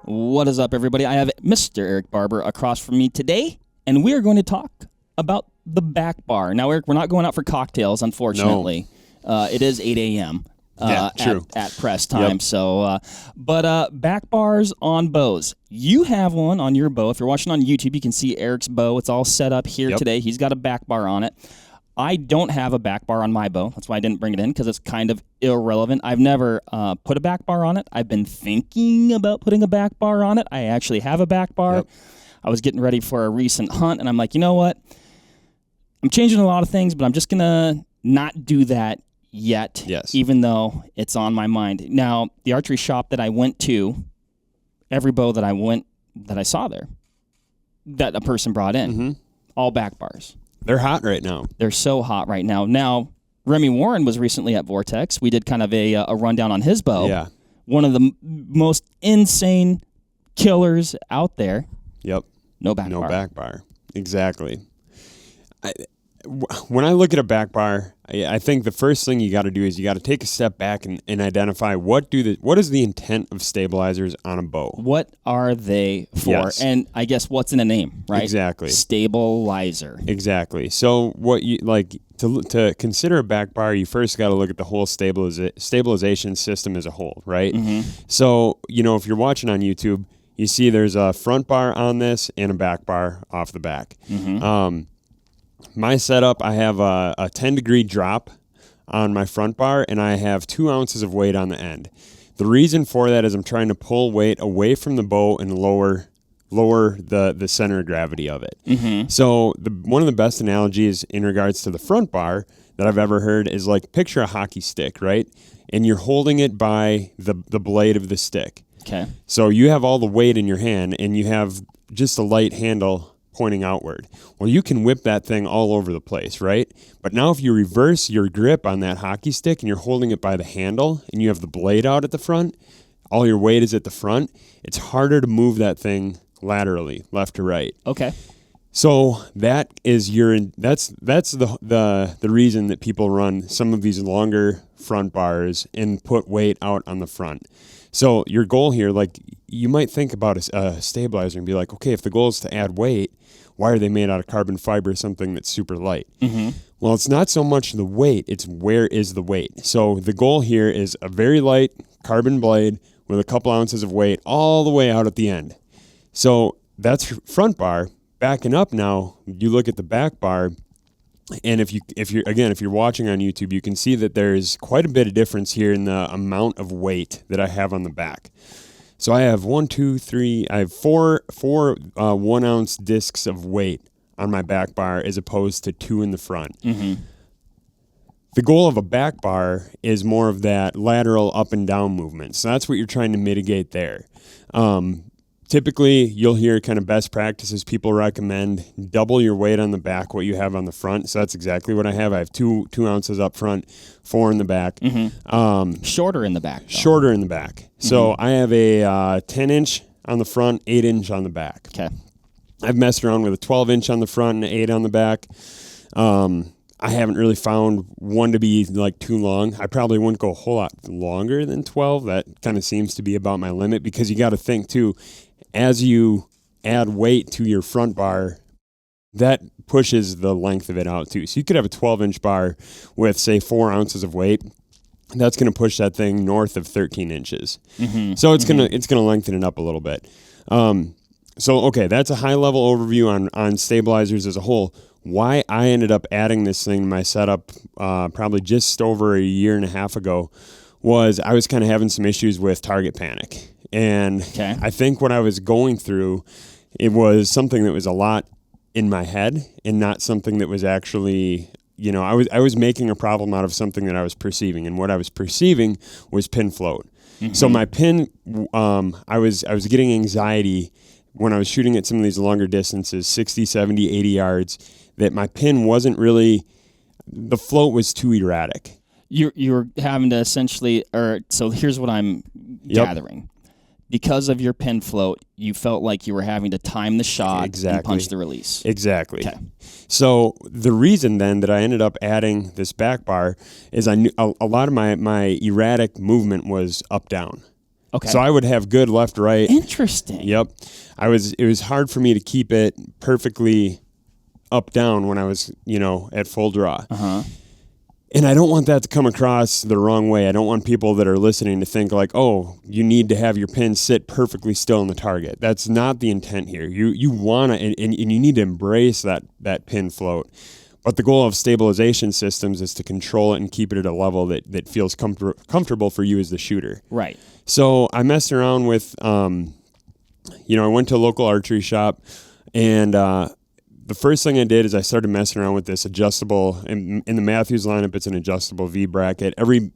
What is up, everybody? I have Mr. Erik Barber across from me today, and we are going to talk about the back bar. Now, Erik, we're not going out for cocktails, unfortunately. No. It is 8 a.m. At press time. Yep. So, back bars on bows. You have one on your bow. If you're watching on YouTube, you can see Erik's bow. It's all set up here today. He's got a back bar on it. I don't have a back bar on my bow. That's why I didn't bring it in, because it's kind of irrelevant. I've never put a back bar on it. I've been thinking about putting a back bar on it. I actually have a back bar. Yep. I was getting ready for a recent hunt, and I'm like, you know what? I'm changing a lot of things, but I'm just going to not do that yet, even though it's on my mind. Now, the archery shop that I went to, every bow that I saw there, that a person brought in, all back bars. They're hot right now. They're so hot right now. Now, Remy Warren was recently at Vortex. We did kind of a rundown on his bow. Yeah. One of the most insane killers out there. Yep. No back bar. No back bar. Exactly. When I look at a back bar, I think the first thing you got to do is you got to take a step back and identify what is the intent of stabilizers on a bow. What are they for? Yes. And I guess what's in a name, right? Exactly. Stabilizer. Exactly. So what you like to consider a back bar, you first got to look at the whole stabilization system as a whole, right? So, if you're watching on YouTube, you see there's a front bar on this and a back bar off the back. My setup, I have a 10-degree drop on my front bar, and I have 2 ounces of weight on the end. The reason for that is I'm trying to pull weight away from the bow and lower the center of gravity of it. So one of the best analogies in regards to the front bar that I've ever heard is like, picture a hockey stick, right? And you're holding it by the blade of the stick. Okay. So you have all the weight in your hand, and you have just a light handle pointing outward. Well, you can whip that thing all over the place, right? But now if you reverse your grip on that hockey stick and you're holding it by the handle and you have the blade out at the front, all your weight is at the front, it's harder to move that thing laterally, left to right. Okay. So that's the reason that people run some of these longer front bars and put weight out on the front. So your goal here, like, you might think about a stabilizer and be like, okay, if the goal is to add weight, why are they made out of carbon fiber, something that's super light? Well, it's not so much the weight, it's where is the weight. So the goal here is a very light carbon blade with a couple ounces of weight all the way out at the end. So that's front bar. Backing up now, you look at the back bar, and if you're watching on YouTube, you can see that there's quite a bit of difference here in the amount of weight that I have on the back. So I have 4 1 ounce discs of weight on my back bar as opposed to 2 in the front. The goal of a back bar is more of that lateral up and down movement. So that's what you're trying to mitigate there. Typically, you'll hear kind of best practices. People recommend double your weight on the back, what you have on the front. So that's exactly what I have. I have 2 ounces up front, 4 in the back. Shorter in the back, though. Shorter in the back. So I have a 10-inch on the front, 8-inch on the back. Okay. I've messed around with a 12-inch on the front and an 8 on the back. I haven't really found one to be like too long. I probably wouldn't go a whole lot longer than 12. That kind of seems to be about my limit, because you got to think too, as you add weight to your front bar, that pushes the length of it out too. So you could have a 12-inch bar with, say, 4 ounces of weight. That's going to push that thing north of 13 inches. So it's gonna lengthen it up a little bit. So okay, that's a high-level overview on stabilizers as a whole. Why I ended up adding this thing to my setup probably just over a year and a half ago was I was kind of having some issues with target panic. And I think what I was going through, it was something that was a lot in my head and not something that was actually, I was making a problem out of something that I was perceiving. And what I was perceiving was pin float. So my pin, I was getting anxiety when I was shooting at some of these longer distances, 60, 70, 80 yards, that my pin wasn't really, the float was too erratic. You're having to essentially, so here's what I'm gathering. Because of your pin float, you felt like you were having to time the shot and punch the release. Exactly. Okay. So the reason then that I ended up adding this back bar is I knew a lot of my erratic movement was up-down. Okay. So I would have good left, right. Interesting. Yep. It was hard for me to keep it perfectly up, down when I was, at full draw. Uh-huh. And I don't want that to come across the wrong way. I don't want people that are listening to think like, oh, you need to have your pin sit perfectly still in the target. That's not the intent here. You want to, and you need to embrace that pin float. But the goal of stabilization systems is to control it and keep it at a level that feels comfortable for you as the shooter. Right. So I messed around with, I went to a local archery shop, and the first thing I did is I started messing around with this adjustable, in the Matthews lineup, it's an adjustable V bracket. Every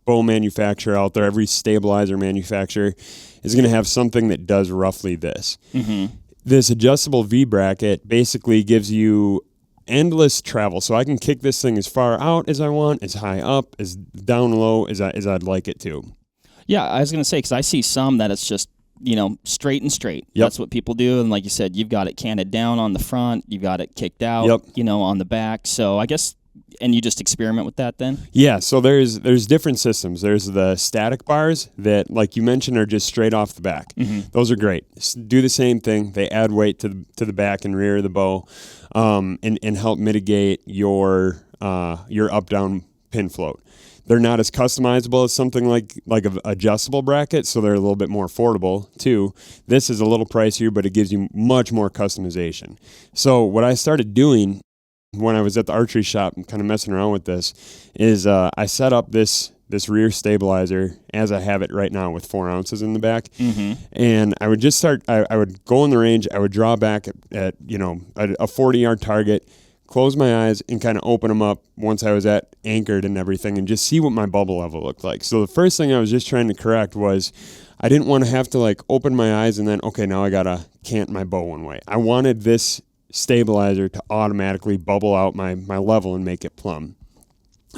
bow manufacturer out there, every stabilizer manufacturer is going to have something that does roughly this. Mm-hmm. This adjustable V bracket basically gives you endless travel. So I can kick this thing as far out as I want, as high up, as down low as I'd like it to. Yeah, I was going to say, because I see some that it's just, straight and straight. Yep. That's what people do. And like you said, you've got it canted down on the front. You've got it kicked out, Yep. On the back. So I guess, and you just experiment with that then? Yeah, so there's different systems. There's the static bars that, like you mentioned, are just straight off the back. Mm-hmm. Those are great. Do the same thing. They add weight to the back and rear of the bow, and help mitigate your up-down pin float. They're not as customizable as something like an adjustable bracket, so they're a little bit more affordable too. This is a little pricier, but it gives you much more customization. So what I started doing when I was at the archery shop and kind of messing around with this is I set up this rear stabilizer as I have it right now with 4 ounces in the back. Mm-hmm. And I would just start, I would go in the range, I would draw back at a 40-yard target, close my eyes and kind of open them up once I was at anchored and everything, and just see what my bubble level looked like. So the first thing I was just trying to correct was I didn't want to have to open my eyes and then, okay, now I got to cant my bow one way. I wanted this stabilizer to automatically bubble out my level and make it plumb.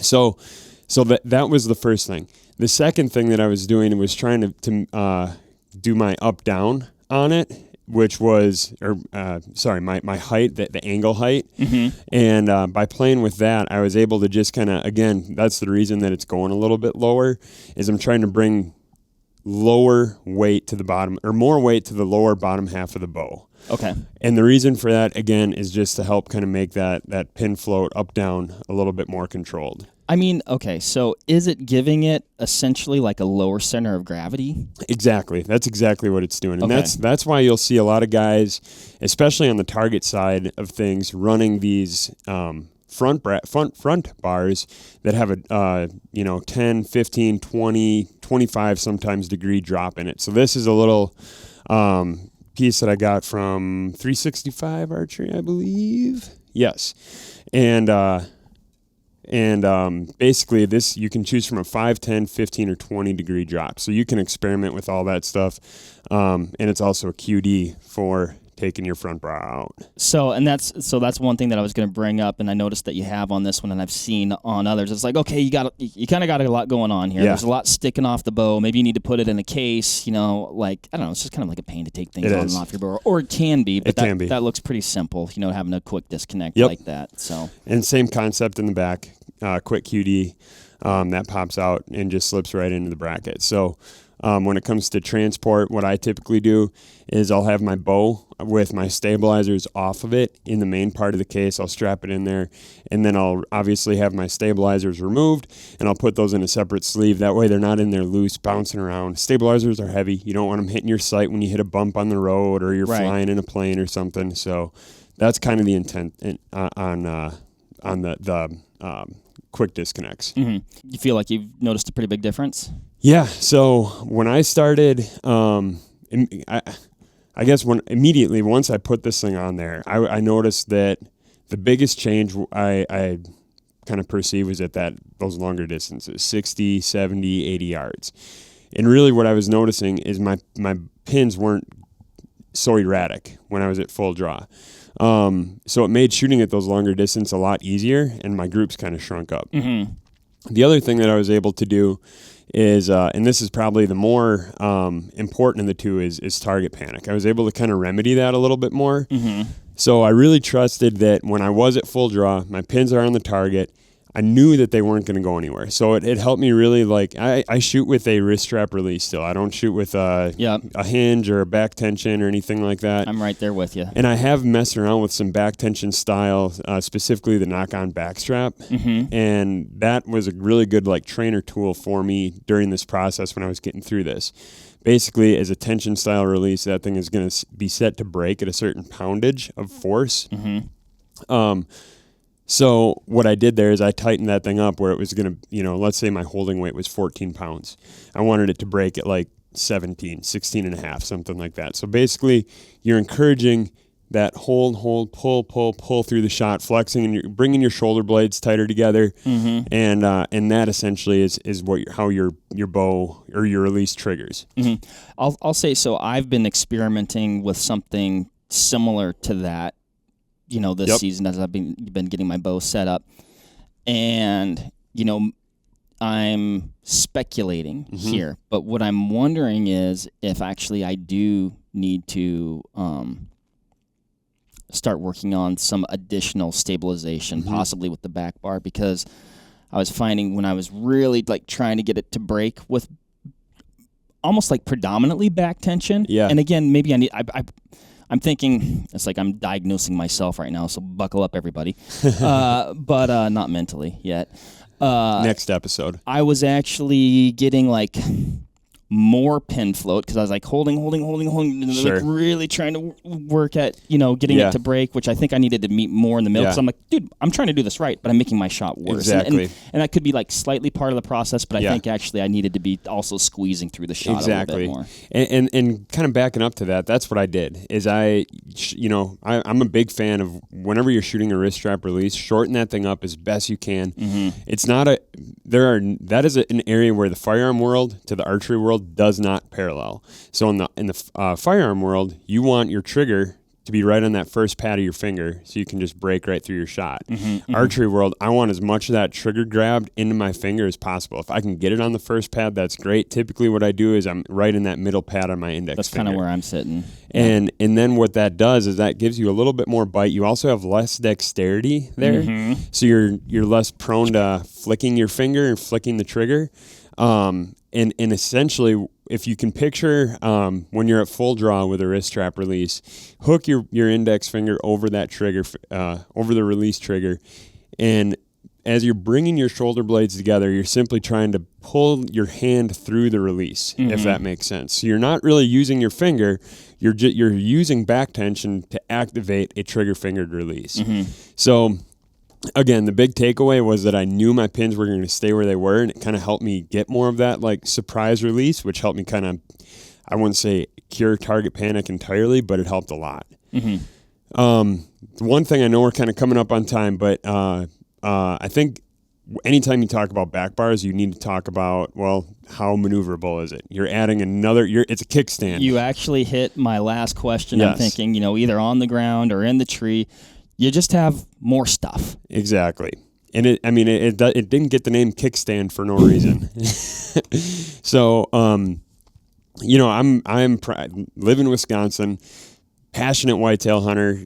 So that was the first thing. The second thing that I was doing was trying to do my up down on it, which was my height, the angle height. Mm-hmm. And by playing with that, I was able to just kind of, again, that's the reason that it's going a little bit lower, is I'm trying to bring lower weight to the bottom, or more weight to the lower bottom half of the bow. Okay. And the reason for that, again, is just to help kind of make that pin float up down a little bit more controlled. I mean, okay, so is it giving it essentially like a lower center of gravity? Exactly. That's exactly what it's doing. And Okay. that's why you'll see a lot of guys, especially on the target side of things, running these front bars that have a 10, 15, 20, 25 sometimes degree drop in it. So this is a little piece that I got from 365 Archery, I believe. Yes. And basically this, you can choose from a 5, 10, 15, or 20 degree drop. So you can experiment with all that stuff. And it's also a QD for taking your front bar out. So that's one thing that I was going to bring up, and I noticed that you have on this one, and I've seen on others. It's like, okay, you kind of got a lot going on here. Yeah. There's a lot sticking off the bow. Maybe you need to put it in a case. I don't know. It's just kind of like a pain to take things on and off your bow, or it can be. But that looks pretty simple. Having a quick disconnect like that. So and same concept in the back, quick QD that pops out and just slips right into the bracket. So. When it comes to transport, what I typically do is I'll have my bow with my stabilizers off of it in the main part of the case. I'll strap it in there, and then I'll obviously have my stabilizers removed, and I'll put those in a separate sleeve. That way they're not in there loose, bouncing around. Stabilizers are heavy. You don't want them hitting your sight when you hit a bump on the road or you're flying in a plane or something. So that's kind of the intent on the quick disconnects. Mm-hmm. You feel like you've noticed a pretty big difference? Yeah. So when I started, I guess immediately once I put this thing on there, I noticed that the biggest change I kind of perceived was at those longer distances, 60, 70, 80 yards. And really what I was noticing is my pins weren't so erratic when I was at full draw. So it made shooting at those longer distances a lot easier, and my groups kind of shrunk up. Mm-hmm. The other thing that I was able to do is, and this is probably the more important of the two, is target panic. I was able to kind of remedy that a little bit more. Mm-hmm. So I really trusted that when I was at full draw, my pins are on the target. I knew that they weren't going to go anywhere. So it helped me really, like, I shoot with a wrist strap release still. I don't shoot with a hinge or a back tension or anything like that. I'm right there with you. And I have messed around with some back tension style, specifically the knock-on back strap. And that was a really good, like, trainer tool for me during this process when I was getting through this. Basically, as a tension style release, that thing is going to be set to break at a certain poundage of force. So what I did there is I tightened that thing up where it was going to, let's say my holding weight was 14 pounds. I wanted it to break at like 17, 16 and a half, something like that. So basically, you're encouraging that hold, pull through the shot, flexing, and you're bringing your shoulder blades tighter together, and that essentially is how your bow or your release triggers. I'll say so. I've been experimenting with something similar to that, this season as I've been getting my bow set up, and I'm speculating here, but what I'm wondering is if actually I do need to start working on some additional stabilization, possibly with the back bar, because I was finding when I was really like trying to get it to break with almost like predominantly back tension. Yeah. And again, maybe I'm thinking it's like I'm diagnosing myself right now, so buckle up, everybody. But not mentally yet. Next episode. I was actually getting like more pin float because I was like holding, Sure. like really trying to work at getting it to break, which I think I needed to meet more in the middle. Because I'm like, dude, I'm trying to do this right, but I'm making my shot worse. Exactly. And that could be like slightly part of the process, but I think actually I needed to be also squeezing through the shot a little bit more. And kind of backing up to that, that's what I did. Is I'm a big fan of whenever you're shooting a wrist strap release, shorten that thing up as best you can. It's not that is an area where the firearm world to the archery world does not parallel. So in the firearm world, you want your trigger to be right on that first pad of your finger so you can just break right through your shot. Archery world, I want as much of that trigger grabbed into my finger as possible. If I can get it on the first pad, that's great. Typically what I do is I'm right in that middle pad on my index That's finger. kind of where I'm sitting. And then what that does is that gives you a little bit more bite. You also have less dexterity there. So you're less prone to flicking your finger and flicking the trigger. And essentially, if you can picture when you're at full draw with a wrist strap release, hook your index finger over that trigger, over the release trigger, and as you're bringing your shoulder blades together, you're simply trying to pull your hand through the release, if that makes sense. So you're not really using your finger, you're using back tension to activate a trigger fingered release. So again, the big takeaway was that I knew my pins were going to stay where they were, and it kind of helped me get more of that like surprise release, which helped me kind of, I wouldn't say cure target panic entirely, but it helped a lot. One thing, I know we're kind of coming up on time, but I think anytime you talk about back bars, you need to talk about, well, how maneuverable is it? You're adding it's a kickstand. You actually hit my last question. Yes. I'm thinking, either on the ground or in the tree. You just have more stuff. Exactly. And it didn't get the name kickstand for no reason. So, live in Wisconsin, passionate whitetail hunter.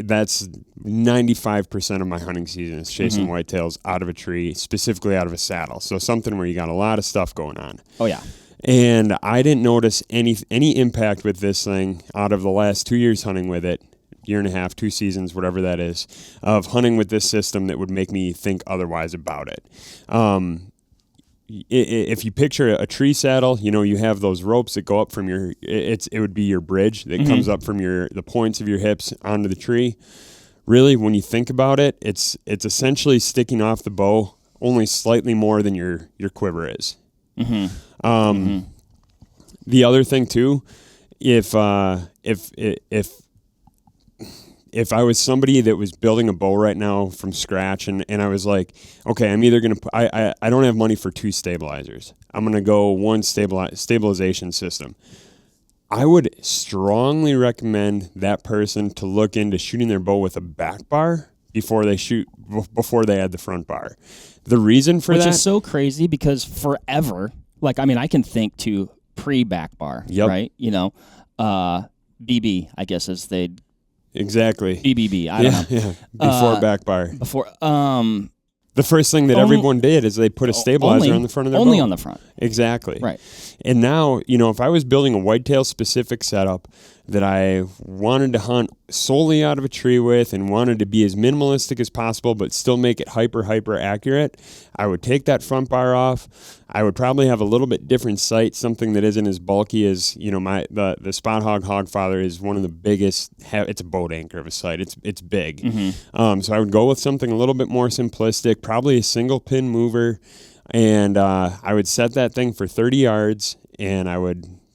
That's 95% of my hunting season is chasing whitetails out of a tree, specifically out of a saddle. So something where you got a lot of stuff going on. Oh yeah. And I didn't notice any impact with this thing out of the last 2 years hunting with it. Year and a half, 2 seasons, whatever that is, of hunting with this system that would make me think otherwise about it. If you picture a tree saddle, you have those ropes that go up from it would be your bridge that comes up from the points of your hips onto the tree. Really, when you think about it, it's essentially sticking off the bow only slightly more than your quiver is. The other thing too, if I was somebody that was building a bow right now from scratch and I was like, okay, I'm either going to, I don't have money for 2 stabilizers. I'm going to go 1 stabilization system. I would strongly recommend that person to look into shooting their bow with a back bar before they add the front bar. The reason for that. Which is so crazy because forever, I can think to pre-back bar, right? BB, I guess as they'd. Exactly. BBB. I don't know. Yeah. Before back bar. Before. The first thing that everyone did is they put a stabilizer on the front of their bow. Only on the front. Exactly. Right. And now, if I was building a whitetail specific setup that I wanted to hunt solely out of a tree with and wanted to be as minimalistic as possible but still make it hyper accurate, I would take that front bar off. I would probably have a little bit different sight, something that isn't as bulky as, the Spot Hog Hogfather is one of the biggest, it's a boat anchor of a sight. It's big. Mm-hmm. So I would go with something a little bit more simplistic, probably a single pin mover, and I would set that thing for 30 yards, and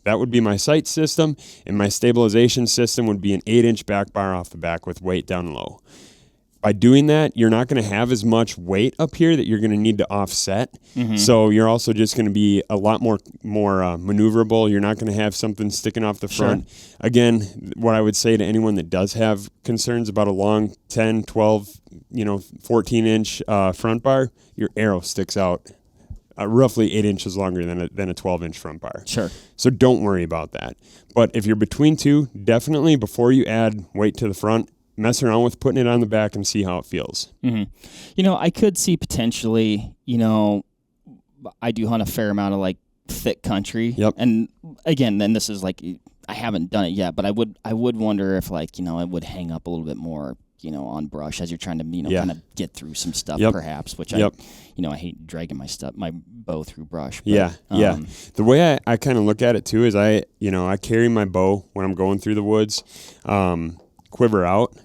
that would be my sight system, and my stabilization system would be an 8-inch back bar off the back with weight down low. By doing that, you're not going to have as much weight up here that you're going to need to offset. Mm-hmm. So you're also just going to be a lot more maneuverable. You're not going to have something sticking off the front. Sure. Again, what I would say to anyone that does have concerns about a long 10, 12, 14-inch front bar, your arrow sticks out roughly 8 inches longer than a 12-inch front bar. Sure. So don't worry about that. But if you're between two, definitely before you add weight to the front, mess around with putting it on the back and see how it feels. Mm-hmm. I could see potentially, I do hunt a fair amount of thick country. Yep. And again, then this is I haven't done it yet, but I would wonder if it would hang up a little bit more, on brush as you're trying to, kind of get through some stuff perhaps, which I hate dragging my bow through brush. But, yeah. The way I kind of look at it too is I carry my bow when I'm going through the woods, quiver out.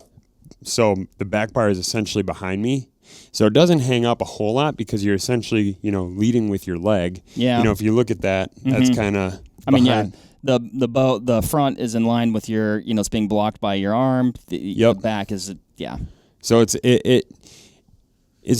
So the back bar is essentially behind me. So it doesn't hang up a whole lot because you're essentially, leading with your leg. Yeah. If you look at that, that's kind of the bow, the front is in line with your, it's being blocked by your arm. The back is, So is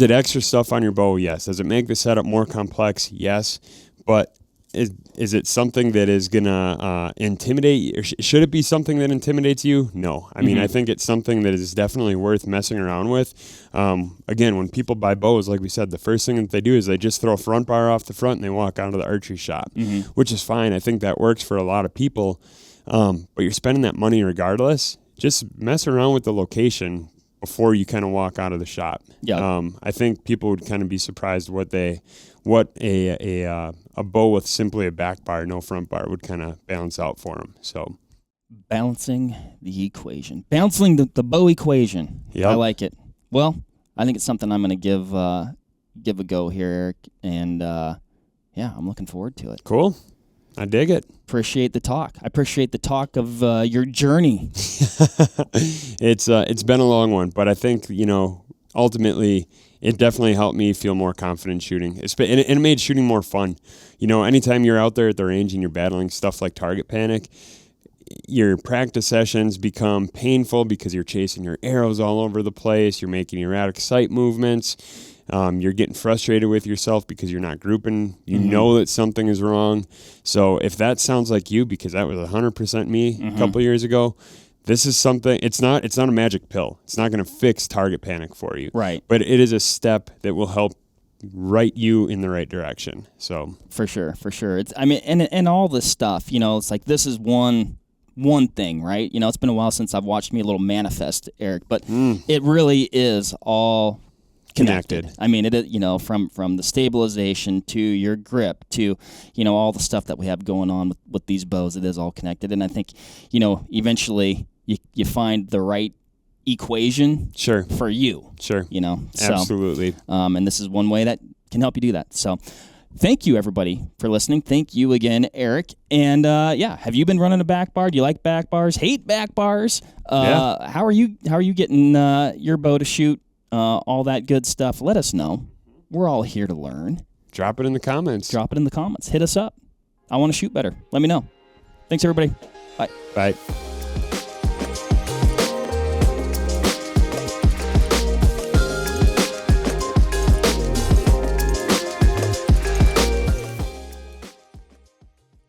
it extra stuff on your bow? Yes. Does it make the setup more complex? Yes. But is it something that is going to intimidate you? Should it be something that intimidates you? No. I mean, I think it's something that is definitely worth messing around with. Again, when people buy bows, like we said, the first thing that they do is they just throw a front bar off the front and they walk out of the archery shop, which is fine. I think that works for a lot of people. But you're spending that money regardless. Just mess around with the location before you kind of walk out of the shop. Yeah. I think people would kind of be surprised what a bow with simply a back bar, no front bar, would kind of balance out for them. So, balancing the equation, balancing the bow equation. Yep. I like it. Well, I think it's something I'm going to give a go here, Eric, and I'm looking forward to it. Cool. I dig it. Appreciate the talk. I appreciate the talk of your journey. It's been a long one, but I think ultimately it definitely helped me feel more confident shooting. And it made shooting more fun. Anytime you're out there at the range and you're battling stuff like target panic, your practice sessions become painful because you're chasing your arrows all over the place. You're making erratic sight movements. You're getting frustrated with yourself because you're not grouping. You know that something is wrong. So if that sounds like you, because that was 100% me a couple years ago, this is something. It's not a magic pill. It's not going to fix target panic for you. Right. But it is a step that will help right you in the right direction. So for sure. It's and all this stuff. It's like this is one thing, right? It's been a while since I've watched me a little manifest, Eric, but it really is all connected. I mean, it is, from the stabilization to your grip to, all the stuff that we have going on with these bows. It is all connected. And I think, eventually you find the right equation for you. Sure. So, absolutely. And this is one way that can help you do that. So thank you, everybody, for listening. Thank you again, Eric. And have you been running a back bar? Do you like back bars? Hate back bars? How are you getting your bow to shoot? All that good stuff. Let us know. We're all here to learn. Drop it in the comments. Hit us up. I want to shoot better. Let me know. Thanks, everybody. Bye. Bye.